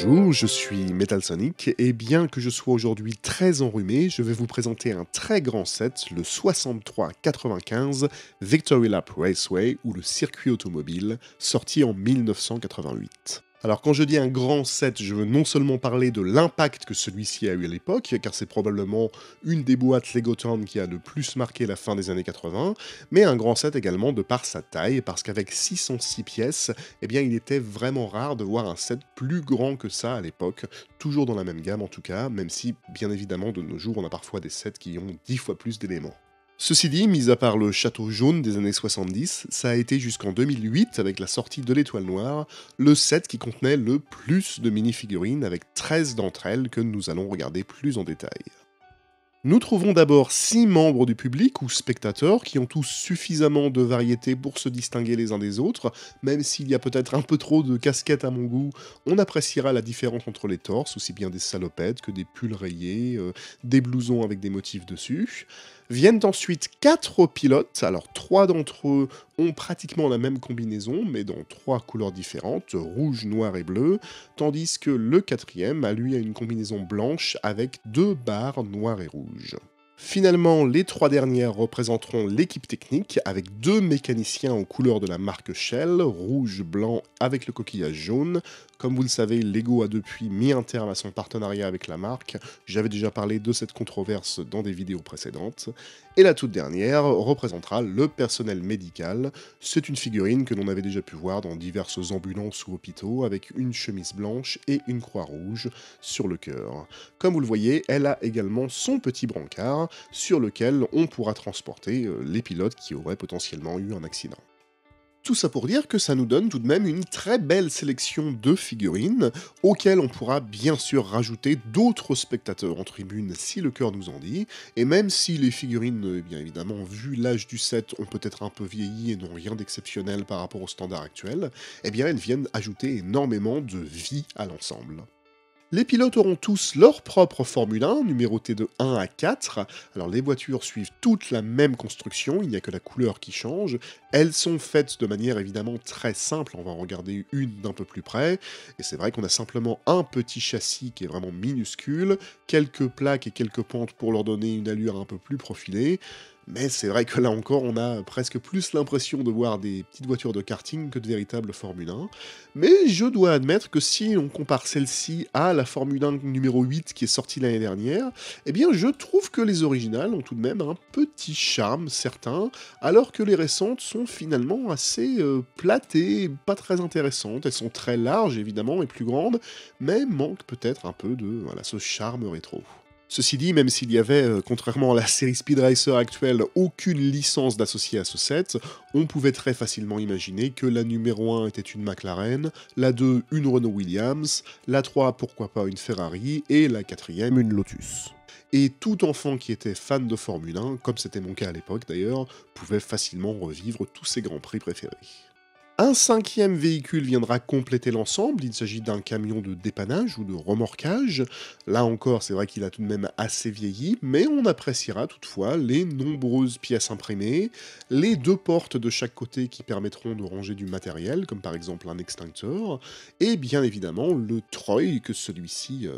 Bonjour, je suis Metal Sonic et bien que je sois aujourd'hui très enrhumé, je vais vous présenter un très grand set, le 6395 Victory Lap Raceway ou le circuit automobile, sorti en 1988. Alors quand je dis un grand set, je veux non seulement parler de l'impact que celui-ci a eu à l'époque, car c'est probablement une des boîtes Legotown qui a le plus marqué la fin des années 80, mais un grand set également de par sa taille, parce qu'avec 606 pièces, eh bien il était vraiment rare de voir un set plus grand que ça à l'époque, toujours dans la même gamme en tout cas, même si bien évidemment de nos jours on a parfois des sets qui ont 10 fois plus d'éléments. Ceci dit, mis à part le château jaune des années 70, ça a été jusqu'en 2008, avec la sortie de l'Étoile Noire, le set qui contenait le plus de mini-figurines, avec 13 d'entre elles que nous allons regarder plus en détail. Nous trouvons d'abord 6 membres du public ou spectateurs qui ont tous suffisamment de variété pour se distinguer les uns des autres, même s'il y a peut-être un peu trop de casquettes à mon goût, on appréciera la différence entre les torses, aussi bien des salopettes que des pulls rayés, des blousons avec des motifs dessus. Viennent ensuite 4 pilotes, alors 3 d'entre eux ont pratiquement la même combinaison, mais dans 3 couleurs différentes, rouge, noir et bleu, tandis que le quatrième a lui une combinaison blanche avec 2 barres noires et rouges. Finalement, les 3 dernières représenteront l'équipe technique avec 2 mécaniciens aux couleurs de la marque Shell, rouge-blanc avec le coquillage jaune. Comme vous le savez, Lego a depuis mis un terme à son partenariat avec la marque, j'avais déjà parlé de cette controverse dans des vidéos précédentes. Et la toute dernière représentera le personnel médical, c'est une figurine que l'on avait déjà pu voir dans diverses ambulances ou hôpitaux avec une chemise blanche et une croix rouge sur le cœur. Comme vous le voyez, elle a également son petit brancard sur lequel on pourra transporter les pilotes qui auraient potentiellement eu un accident. Tout ça pour dire que ça nous donne tout de même une très belle sélection de figurines, auxquelles on pourra bien sûr rajouter d'autres spectateurs en tribune si le cœur nous en dit, et même si les figurines, bien évidemment, vu l'âge du set, ont peut-être un peu vieilli et n'ont rien d'exceptionnel par rapport au standard actuel, eh bien elles viennent ajouter énormément de vie à l'ensemble. Les pilotes auront tous leur propre Formule 1, numéroté de 1 à 4. Alors les voitures suivent toutes la même construction, il n'y a que la couleur qui change. Elles sont faites de manière évidemment très simple, on va en regarder une d'un peu plus près. Et c'est vrai qu'on a simplement un petit châssis qui est vraiment minuscule, quelques plaques et quelques pentes pour leur donner une allure un peu plus profilée. Mais c'est vrai que là encore, on a presque plus l'impression de voir des petites voitures de karting que de véritables Formule 1. Mais je dois admettre que si on compare celle-ci à la Formule 1 numéro 8 qui est sortie l'année dernière, eh bien je trouve que les originales ont tout de même un petit charme, certain, alors que les récentes sont finalement assez plates et pas très intéressantes. Elles sont très larges évidemment et plus grandes, mais manquent peut-être un peu de ce charme rétro. Ceci dit, même s'il y avait, contrairement à la série Speed Racer actuelle, aucune licence d'associer à ce set, on pouvait très facilement imaginer que la numéro 1 était une McLaren, la 2 une Renault Williams, la 3 pourquoi pas une Ferrari, et la 4e une Lotus. Et tout enfant qui était fan de Formule 1, comme c'était mon cas à l'époque d'ailleurs, pouvait facilement revivre tous ses grands prix préférés. Un 5e véhicule viendra compléter l'ensemble, il s'agit d'un camion de dépannage ou de remorquage. Là encore, c'est vrai qu'il a tout de même assez vieilli, mais on appréciera toutefois les nombreuses pièces imprimées, les 2 portes de chaque côté qui permettront de ranger du matériel, comme par exemple un extincteur, et bien évidemment le treuil que celui-ci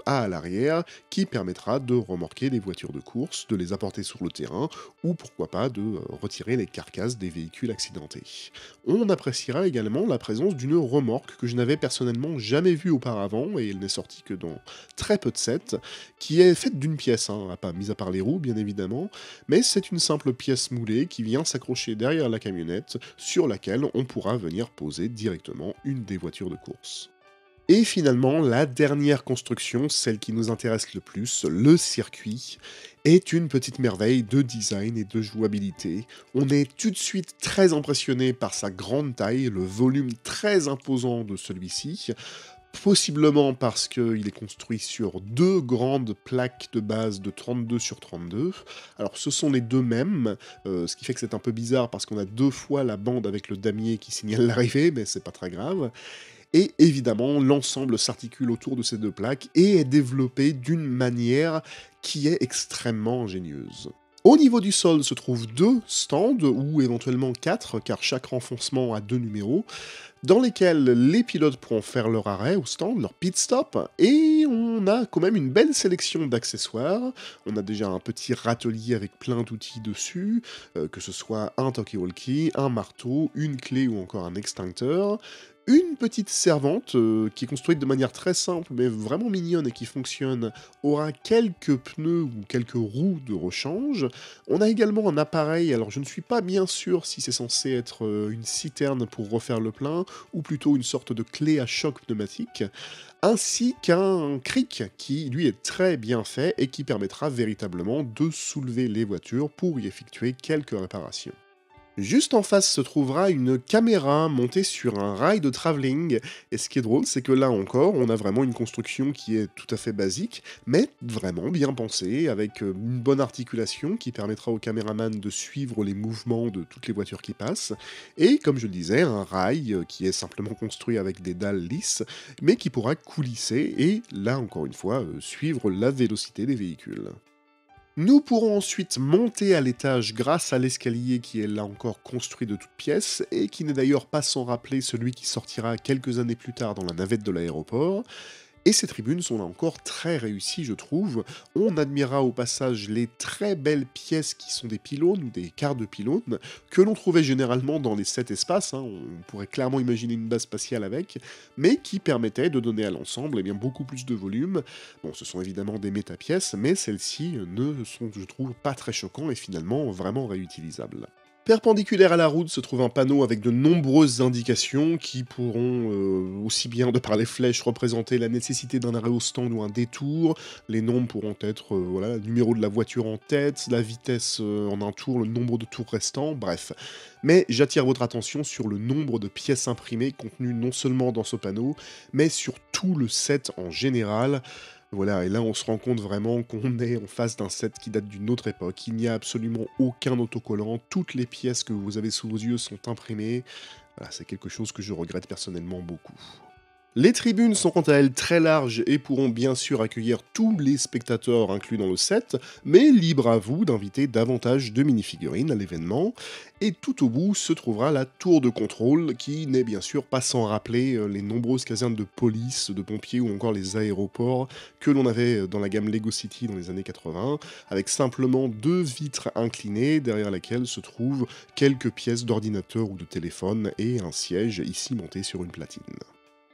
a à l'arrière, qui permettra de remorquer les voitures de course, de les apporter sur le terrain, ou pourquoi pas de retirer les carcasses des véhicules accidentés. On appréciera également la présence d'une remorque que je n'avais personnellement jamais vue auparavant, et elle n'est sortie que dans très peu de sets, qui est faite d'une pièce, pas mis à part les roues bien évidemment, mais c'est une simple pièce moulée qui vient s'accrocher derrière la camionnette, sur laquelle on pourra venir poser directement une des voitures de course. Et finalement, la dernière construction, celle qui nous intéresse le plus, le circuit, est une petite merveille de design et de jouabilité. On est tout de suite très impressionné par sa grande taille, le volume très imposant de celui-ci, possiblement parce qu'il est construit sur 2 grandes plaques de base de 32 sur 32. Alors ce sont les 2 mêmes, ce qui fait que c'est un peu bizarre parce qu'on a 2 fois la bande avec le damier qui signale l'arrivée, mais c'est pas très grave. Et évidemment, l'ensemble s'articule autour de ces 2 plaques et est développé d'une manière qui est extrêmement ingénieuse. Au niveau du sol se trouvent 2 stands, ou éventuellement 4, car chaque renfoncement a 2 numéros. dans lesquels les pilotes pourront faire leur arrêt au stand, leur pit stop, et on a quand même une belle sélection d'accessoires. On a déjà un petit râtelier avec plein d'outils dessus, que ce soit un talkie-walkie, un marteau, une clé ou encore un extincteur. Une petite servante qui est construite de manière très simple mais vraiment mignonne et qui fonctionne aura quelques pneus ou quelques roues de rechange. On a également un appareil, alors je ne suis pas bien sûr si c'est censé être une citerne pour refaire le plein ou plutôt une sorte de clé à choc pneumatique, ainsi qu'un cric qui lui est très bien fait et qui permettra véritablement de soulever les voitures pour y effectuer quelques réparations. Juste en face se trouvera une caméra montée sur un rail de travelling, et ce qui est drôle, c'est que là encore, on a vraiment une construction qui est tout à fait basique, mais vraiment bien pensée, avec une bonne articulation qui permettra au caméraman de suivre les mouvements de toutes les voitures qui passent, et comme je le disais, un rail qui est simplement construit avec des dalles lisses, mais qui pourra coulisser, et là encore une fois, suivre la vélocité des véhicules. Nous pourrons ensuite monter à l'étage grâce à l'escalier qui est là encore construit de toutes pièces, et qui n'est d'ailleurs pas sans rappeler celui qui sortira quelques années plus tard dans la navette de l'aéroport. Et ces tribunes sont là encore très réussies, je trouve. On admirera au passage les très belles pièces qui sont des pylônes ou des quarts de pylônes, que l'on trouvait généralement dans les 7 espaces, hein, on pourrait clairement imaginer une base spatiale avec, mais qui permettaient de donner à l'ensemble eh bien, beaucoup plus de volume. Bon, ce sont évidemment des méta-pièces, mais celles-ci ne sont, je trouve, pas très choquantes et finalement vraiment réutilisables. Perpendiculaire à la route se trouve un panneau avec de nombreuses indications qui pourront, aussi bien de par les flèches, représenter la nécessité d'un arrêt au stand ou un détour. Les nombres pourront être, voilà, le numéro de la voiture en tête, la vitesse en un tour, le nombre de tours restants, bref. Mais j'attire votre attention sur le nombre de pièces imprimées contenues non seulement dans ce panneau, mais sur tout le set en général. Voilà, et là on se rend compte vraiment qu'on est en face d'un set qui date d'une autre époque. Il n'y a absolument aucun autocollant, toutes les pièces que vous avez sous vos yeux sont imprimées. Voilà, c'est quelque chose que je regrette personnellement beaucoup. Les tribunes sont quant à elles très larges et pourront bien sûr accueillir tous les spectateurs inclus dans le set, mais libre à vous d'inviter davantage de minifigurines à l'événement. Et tout au bout se trouvera la tour de contrôle, qui n'est bien sûr pas sans rappeler les nombreuses casernes de police, de pompiers ou encore les aéroports que l'on avait dans la gamme Lego City dans les années 80, avec simplement deux vitres inclinées derrière lesquelles se trouvent quelques pièces d'ordinateur ou de téléphone et un siège ici monté sur une platine.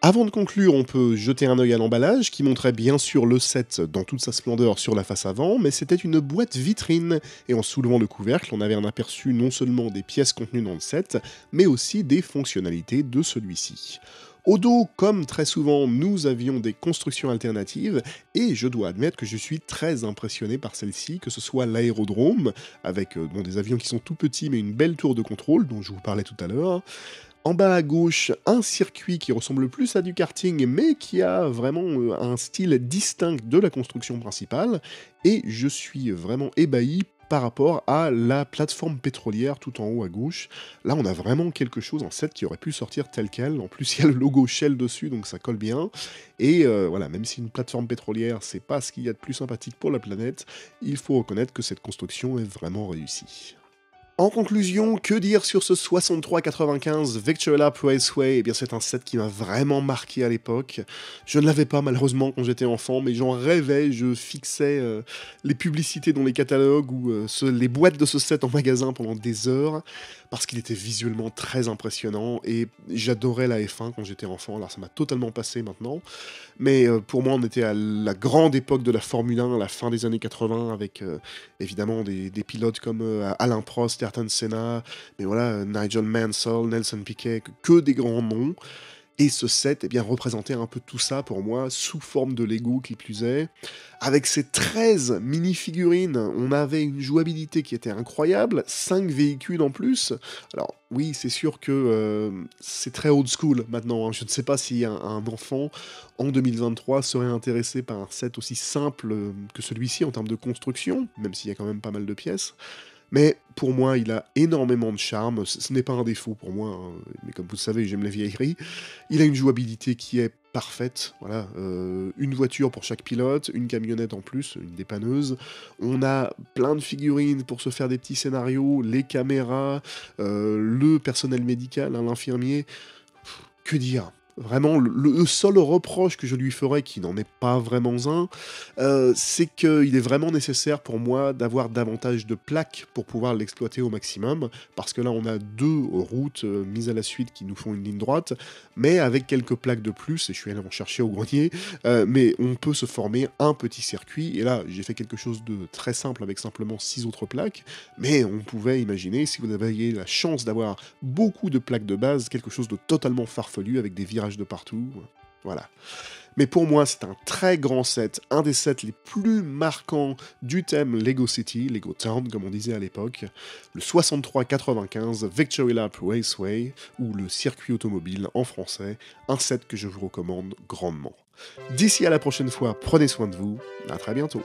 Avant de conclure, on peut jeter un œil à l'emballage qui montrait bien sûr le set dans toute sa splendeur sur la face avant, mais c'était une boîte vitrine, et en soulevant le couvercle, on avait un aperçu non seulement des pièces contenues dans le set, mais aussi des fonctionnalités de celui-ci. Au dos, comme très souvent, nous avions des constructions alternatives, et je dois admettre que je suis très impressionné par celle-ci, que ce soit l'aérodrome, avec bon, des avions qui sont tout petits mais une belle tour de contrôle, dont je vous parlais tout à l'heure. En bas à gauche, un circuit qui ressemble plus à du karting, mais qui a vraiment un style distinct de la construction principale, et je suis vraiment ébahi par rapport à la plateforme pétrolière tout en haut à gauche. Là, on a vraiment quelque chose en set qui aurait pu sortir tel quel. En plus, il y a le logo Shell dessus, donc ça colle bien. Et voilà, même si une plateforme pétrolière, c'est pas ce qu'il y a de plus sympathique pour la planète, il faut reconnaître que cette construction est vraiment réussie. En conclusion, que dire sur ce 6395 Victoria Raceway? Eh bien, c'est un set qui m'a vraiment marqué à l'époque. Je ne l'avais pas malheureusement quand j'étais enfant, mais j'en rêvais, je fixais les publicités dans les catalogues ou les boîtes de ce set en magasin pendant des heures, parce qu'il était visuellement très impressionnant, et j'adorais la F1 quand j'étais enfant, alors ça m'a totalement passé maintenant. Mais pour moi, on était à la grande époque de la Formule 1, à la fin des années 80, avec évidemment des pilotes comme Alain Prost, Ayrton Senna, mais voilà, Nigel Mansell, Nelson Piquet, que des grands noms. Et ce set, eh bien, représentait un peu tout ça pour moi, sous forme de Lego qui plus est. Avec ces 13 mini-figurines, on avait une jouabilité qui était incroyable, 5 véhicules en plus. Alors oui, c'est sûr que c'est très old school maintenant, hein. Je ne sais pas si un enfant en 2023 serait intéressé par un set aussi simple que celui-ci en termes de construction, même s'il y a quand même pas mal de pièces. Mais pour moi, il a énormément de charme, ce n'est pas un défaut pour moi, hein, mais comme vous le savez, j'aime les vieilleries. Il a une jouabilité qui est parfaite, voilà, une voiture pour chaque pilote, une camionnette en plus, une dépanneuse. On a plein de figurines pour se faire des petits scénarios, les caméras, le personnel médical, hein, l'infirmier. que dire? Vraiment, le seul reproche que je lui ferais, qui n'en est pas vraiment un, c'est qu'il est vraiment nécessaire pour moi d'avoir davantage de plaques pour pouvoir l'exploiter au maximum. Parce que là, on a 2 routes, mises à la suite qui nous font une ligne droite, mais avec quelques plaques de plus, et je suis allé en chercher au grenier, mais on peut se former un petit circuit. Et là, j'ai fait quelque chose de très simple avec simplement 6 autres plaques, mais on pouvait imaginer, si vous aviez la chance d'avoir beaucoup de plaques de base, quelque chose de totalement farfelu avec des virages de partout, voilà. Mais pour moi, c'est un très grand set, un des sets les plus marquants du thème Lego City, Lego Town comme on disait à l'époque, le 6395 Victory Lap Raceway, ou le circuit automobile en français, un set que je vous recommande grandement. D'ici à la prochaine fois, prenez soin de vous, à très bientôt.